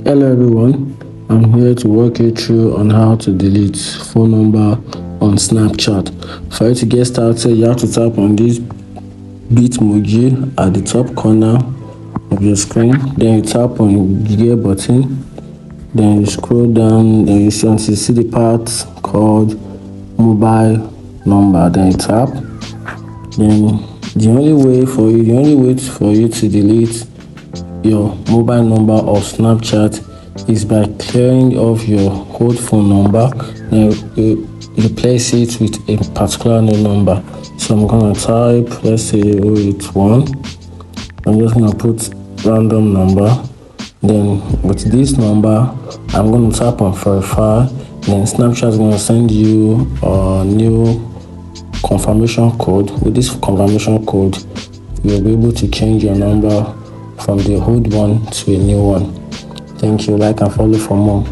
Hello everyone, I'm here to walk you through on how to delete phone number on Snapchat. For you to get started, you have to tap on this Bitmoji at the top corner of your screen. Then you tap on the gear button. Then you scroll down. Then you see the part called mobile number. Then you tap. Then the only way for you to delete your mobile number of Snapchat is by clearing off your old phone number and you replace it with a particular new number. So I'm gonna type, let's say 081. I'm just gonna put random number. Then with this number, I'm gonna tap on verify. Then Snapchat is gonna send you a new confirmation code. With this confirmation code, you'll be able to change your number from the old one to a new one. Thank you. Like and follow for more.